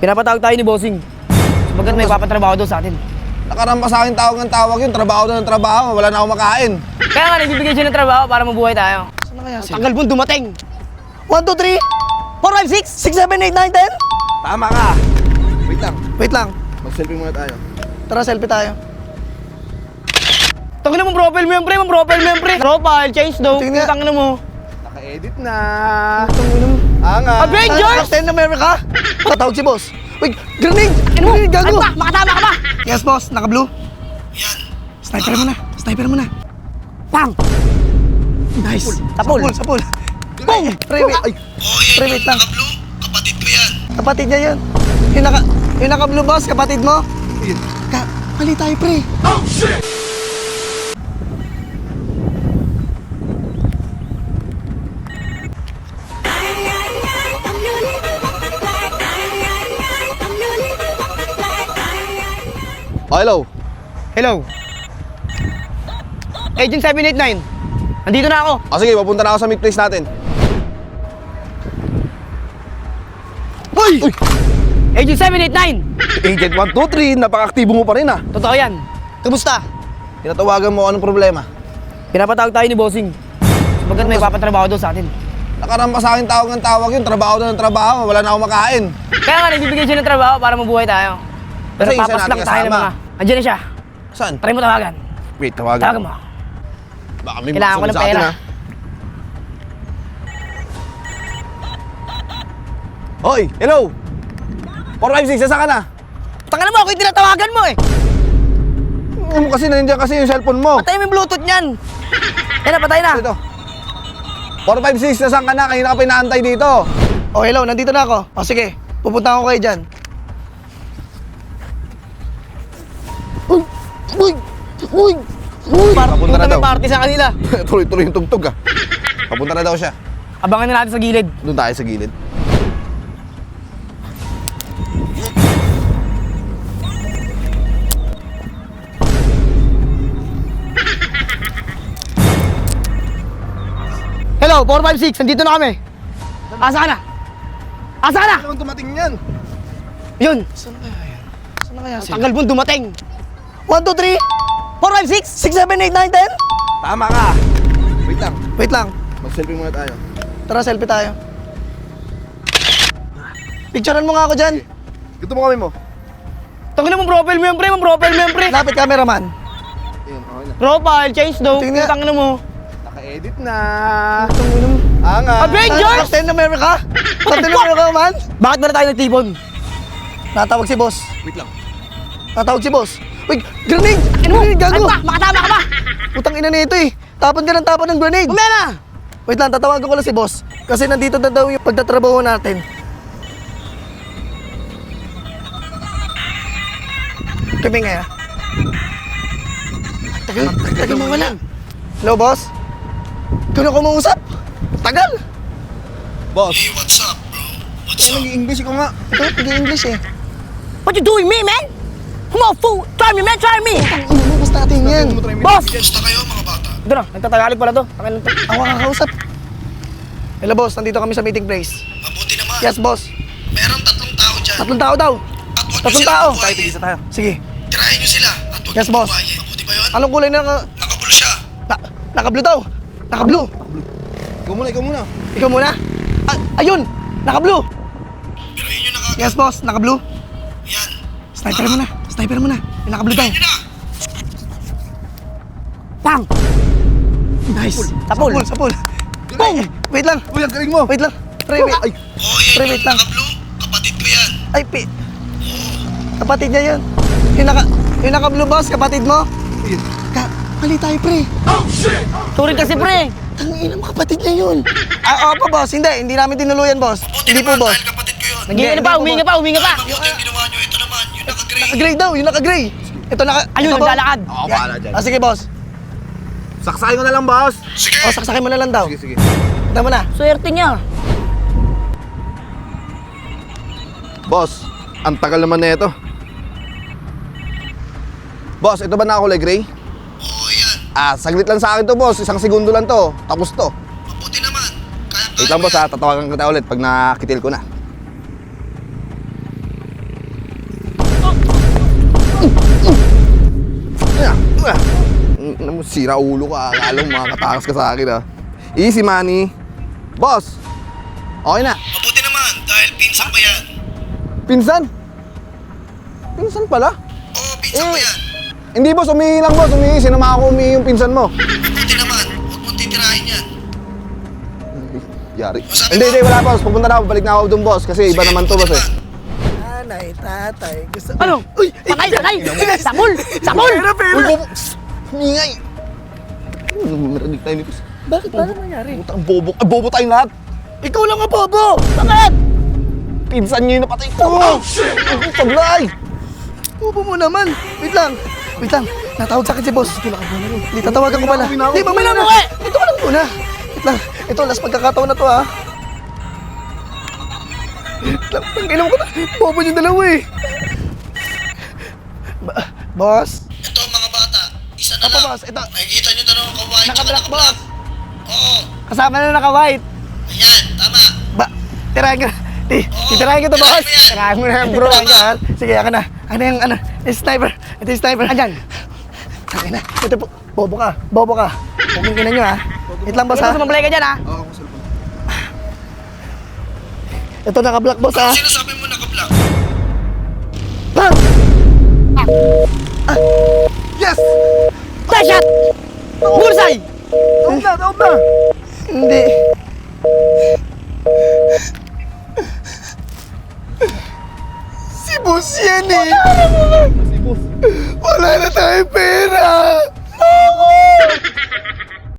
Pinapatawag tayo ni Bossing. Sabagat may papatrabaho daw sa atin. Nakarampa sa akin tawag ng tawag yun. Trabaho daw ng trabaho. Wala na akong makain. Kaya nga, nagbibigay siya ng trabaho para mabuhay tayo. Saan na kaya Ang tagal mo dumating. 1, 2, 3, 4, 5, 6, 6, 7, 8, 9, 10. Tama ka. Wait lang. Wait lang. Mag-selfie muna tayo. Tara, selfie tayo. Tangina mo profile mo yan, pre. Profile mo yan, pre. Profile, change daw. Tingnan. Tangina mo. Naka-edit na. Tangina mo. Anga. Avengers! Captain America! Tatawag si boss. Uy, grenade! Ano mo? Grenade, gago! Ano ba? Makatama ka ba? Yes, boss. Naka-blue. Yan. Sniper mo na. Sniper mo na. Pam! Nice. Sapul. Sapul. Boom! Pre, wait. Ay. Pre, wait lang. Kapatid ko yan. Kapatid niya yun. Yung naka-blue, boss. Kapatid mo. Mali tayo, pre. Oh, shit! Oh, hello. Hello. Agent 789. Nandito na ako. Sige, papunta na ako sa meet place natin. Hoy! Agent 789. Agent 123, napaka-aktibo mo pa rin ah. Totoo yan. Kumusta? Tinatawagan mo anong problema. Pinapatawag tayo ni Bossing. Sabagat may papatrabaho daw sa atin. Nakarampa sa akin tawag ng tawag yun. Trabaho daw ng trabaho. Wala na akong makain. Kaya nga, nagbibigay siya ng trabaho para mabuhay tayo. Pero Kasi isa papas natin lang tayo ng kasama. mga... Andiyan na siya. Saan? Try mo tawagan. Wait, tawagan. Tawagan mo. Baka may Kailangan ko makasunod ng sa atin, pera. ah. Hoy, hello! 456, saan ka na? Tangina mo, ako yung tinatawagan mo eh. Ano kasi nandiyan kasi yung cellphone mo? Patay mo yung Bluetooth niyan. Yan na, patay na. Ito. 456, nasaan ka na? Kanina ka pa inaantay dito. Oh, hello. Nandito na ako. O, sige. Pupunta ako kayo dyan. Uy! Uy! Uy! Uy! Papunta na Punta daw. may party sa kanila. Tuloy-tuloy yung tugtog ah. Papunta na daw siya. Abangan na natin sa gilid. Doon tayo sa gilid. Hello, 456, nandito na kami. Asa ka na? Asa ka na? Ano naman tumating yan? Yun, Saan na kaya yan? Saan na kaya ang sila? tagal mo dumating. 1, 2, 3, 456? 6, 7, 8, 9, 10. Tama ka. Wait lang. Wait lang. Mag-selfie muna tayo. Tara, selfie tayo. Picturean mo nga ako dyan. Gusto mo kami mo? Tangina mo profile mo yan, pre. Profile mo yan, pre. Lapit cameraman. Ayun, okay na. Profile, change daw. Tingnan. Tangina mo. Naka-edit na. Tangina mo. Anga. Avengers! Captain America? Captain America, man? Bakit ba na tayo nagtipon? Natawag si boss. Wait lang. Natawag si boss. Uy, grenade! Ano mo? Grenade, gago! Ano ba? Makatama ka ba? Putang ina nito eh. Tapon ka ng tapon ng grenade. Umaya na! Wait lang, tatawagan ko lang si boss. Kasi nandito na daw yung pagtatrabaho natin. Kami nga. Tagal mo wala. Hello, boss? Ikaw na kumausap? Tagal. Boss. Hey, what's up, bro? What's up? Nag-English ko nga. Ito, nag-English eh. What you doing, me, man? Come on, fool! Try me, man! Try me! Inubos natin yan. Boss! Basta kayo, mga bata. Ito na, nagtatagalog pala to. Akin na to. Ako kakausap. Hello, boss. Nandito kami sa meeting place. Mabuti naman. Yes, boss. Merong 3 tao dyan. 3 tao daw. At huwag 3 nyo tao. silang buhayin. Tigisa tayo. Sige. Tirahin nyo sila. At huwag Yes, nyo boss. buhayin. Mabuti ba yun? Anong kulay na Nakabul siya. naka-blue daw? Naka-blue. Ikaw muna, ikaw muna. Ikaw muna. Ayun! Naka-blue. Pero yun yung naka... Yes, boss. Naka-blue. Yan. Sniper mo na. Sniper mo na. Yung naka-blue daw. Yun na. Pam! Nice. Sapul. Sapul. Boom! Wait lang. Uy, ang galing mo. Wait lang. Pre, wait. Ay, Oh, yan Pre, yung wait lang. naka-blue. Kapatid ko yan. Ay, kapatid niya yun. Yung naka-blue, boss. Kapatid mo. ayun. Mali tayo, pre. Turing kasi, pre. Tangina mo, kapatid niya yun. Opo, boss. Hindi namin tinuluyan, boss. Mabuti Hindi po, naman boss. dahil kapatid ko yun. Nag-iinga Hindi pa, po, huminga pa, huminga pa. Mabuti yung ginawa nyo. Ito naman. Yung naka-gray. Naka-gray daw. Yung naka-gray. Ito Ayun, ito, boss. naglalakad. Ako paala dyan. Sige, boss. Saksakin ko na lang, boss. Sige. Saksakin mo na lang daw. Sige, sige. Ito mo na. Swerte niya. Boss, ang tagal naman na ito. Boss, ito ba nakakulay gray? Oo, yan. Saglit lang sa akin to, boss. 1 segundo lang to. Tapos to. Mabuti naman. Kaya Wait lang, boss, tatawagan kita ulit pag nakitil ko na. sira ulo ka. Akala mo makakatakas ka sa akin ah. Easy money. Boss, okay na. Mabuti naman, dahil pinsan ko yan. Pinsan? Pinsan pala? Oo, pinsan ko yan. Hindi boss, umihi lang boss, umihi. Sinama ako umihi yung pinsan mo. Mabuti naman, huwag mong titirahin yan. Yari. Sabi Hindi, mo? hindi, wala boss. Pupunta na ako, balik na ako dun boss. Kasi iba Sige, naman to mabuti boss eh. naman. Nanay, tatay, gusto... Ano? Uy! Patay, patay! Sabol! Sabol! Pera, pera! Uy, bobo! Humingay! Marinig tayo nito. Bakit? Paano nangyari? Putang bobo. Ay, bobo tayong lahat. Ikaw lang ang bobo! Bakit? Pinsan niyo yung napatay ko. Oh, shit! Sablay! Bobo mo naman! Wait lang! Wait lang! Natawag sa akin si boss. Hindi, tatawagan ko pala. Hindi, mamaya na! Ito ka lang muna! Wait lang! Ito, last pagkakataon na to ha. Wait lang, tangginom ko na. Bobo yung dalawa eh. Boss? Ito mga bata, isa na Apa, lang. boss? Ito. Nakikita nyo dalawang kawain tsaka Naka-black, naka-black. Oo, Kasama na naka-white. ayan, tama. Tirahin ka. Titirahin ko to, boss. Tirahin mo na yan, bro. Sige, akin na. Ano yung, yung sniper. Ito yung sniper. Andyan. Akin na. Ito po. Bobo ka. Bobo ka. Huwag yung kinan nyo, ha. Wait lang, boss, ha. Sumablay ka dyan, ha? Ito, naka-black, boss, ha. Sino sabi mo naka-black? Bang! Yes! Headshot! Bullseye! Daog na! Hindi. Si boss yan eh. Wala na tayong pera.